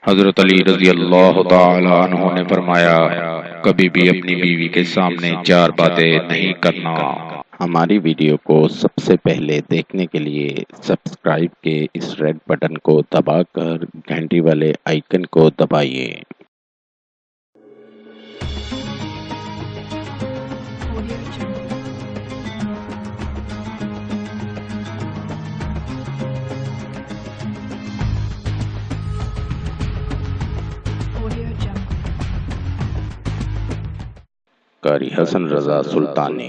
حضرت علی رضی اللہ تعالی عنہ نے فرمایا، کبھی بھی اپنی بیوی کے سامنے چار باتیں نہیں کرنا۔ ہماری ویڈیو کو سب سے پہلے دیکھنے کے لیے سبسکرائب کے اس ریڈ بٹن کو دبا کر گھنٹی والے آئیکن کو دبائیے۔ قاری حسن رضا سلطانی۔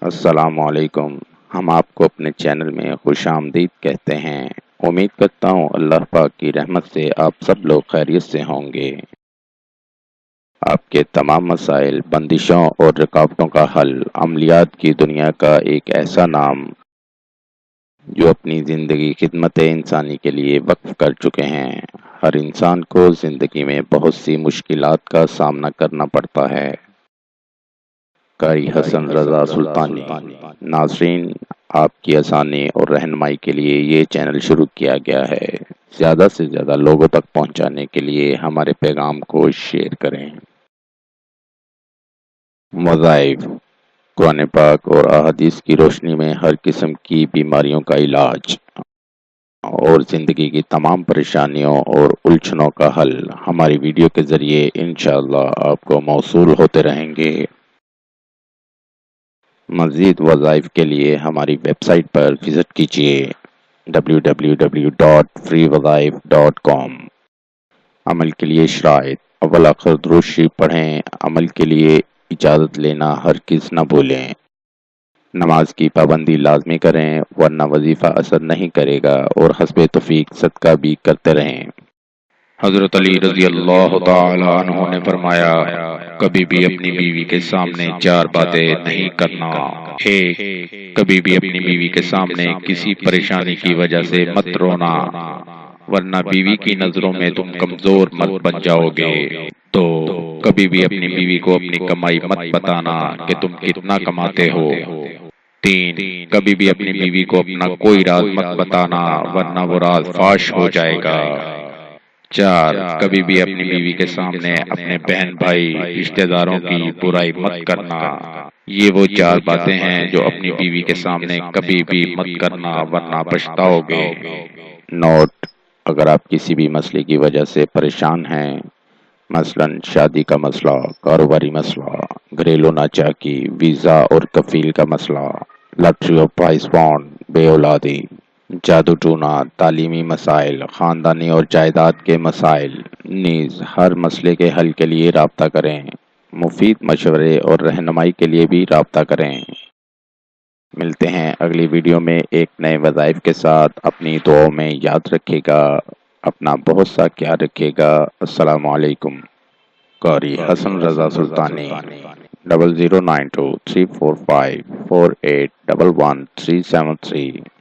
السلام علیکم۔ ہم آپ کو اپنے چینل میں خوش آمدید کہتے ہیں۔ امید کرتا ہوں اللہ پاک کی رحمت سے آپ سب لوگ خیریت سے ہوں گے۔ آپ کے تمام مسائل، بندشوں اور رکاوٹوں کا حل، عملیات کی دنیا کا ایک ایسا نام جو اپنی زندگی خدمت انسانی کے لیے وقف کر چکے ہیں۔ ہر انسان کو زندگی میں بہت سی مشکلات کا سامنا کرنا پڑتا ہے۔ قاری حسن رضا سلطانی۔ ناظرین، آپ کی آسانی اور رہنمائی کے لیے یہ چینل شروع کیا گیا ہے۔ زیادہ سے زیادہ لوگوں تک پہنچانے کے لیے ہمارے پیغام کو شیئر کریں۔ وظائف، قرآن پاک اور احادیث کی روشنی میں ہر قسم کی بیماریوں کا علاج اور زندگی کی تمام پریشانیوں اور الجھنوں کا حل ہماری ویڈیو کے ذریعے انشاءاللہ آپ کو موصول ہوتے رہیں گے۔ مزید وظائف کے لیے ہماری ویب سائٹ پر وزٹ کیجیے www.freewazaif.com۔ عمل کے لیے شرائط: اول آخر درود شریف پڑھیں۔ عمل کے لیے اجازت لینا ہرگز نہ بھولیں۔ نماز کی پابندی لازمی کریں ورنہ وظیفہ اثر نہیں کرے گا، اور حسب توفیق صدقہ بھی کرتے رہیں۔ حضرت علی رضی اللہ تعالی عنہ نے فرمایا، کبھی بھی اپنی بیوی کے سامنے چار باتیں نہیں کرنا۔ ایک، کبھی بھی اپنی بیوی کے سامنے کسی پریشانی کی وجہ سے مت رونا، ورنہ بیوی کی نظروں میں تم کمزور مرد بن جاؤ گے۔ دو، کبھی بھی اپنی بیوی کو اپنی کمائی مت بتانا کہ تم کتنا کماتے ہو۔ تین، کبھی بھی اپنی بیوی کو اپنا کوئی راز مت بتانا ورنہ وہ راز فاش ہو جائے گا۔ چار، کبھی بھی اپنی بیوی کے سامنے اپنے بہن بھائی رشتہ داروں کی برائی مت کرنا۔ یہ وہ چار باتیں ہیں جو اپنی بیوی کے سامنے کبھی بھی مت کرنا ورنہ پچھتاؤ گے۔ نوٹ: اگر آپ کسی بھی مسئلے کی وجہ سے پریشان ہیں، مثلا شادی کا مسئلہ، کاروباری مسئلہ، گھریلو ناچاکی، ویزا اور کفیل کا مسئلہ، لاٹری اور پرائز فنڈ، بے اولادی، جادو ٹونا، تعلیمی مسائل، خاندانی اور جائیداد کے مسائل، نیز ہر مسئلے کے حل کے لیے رابطہ کریں۔ مفید مشورے اور رہنمائی کے لیے بھی رابطہ کریں۔ ملتے ہیں اگلی ویڈیو میں ایک نئے وظائف کے ساتھ۔ اپنی دعاؤں میں یاد رکھے گا، اپنا بہت سا خیال رکھے گا۔ السلام علیکم۔ قاری حسن رضا سلطانی۔ 0092 345 4811 373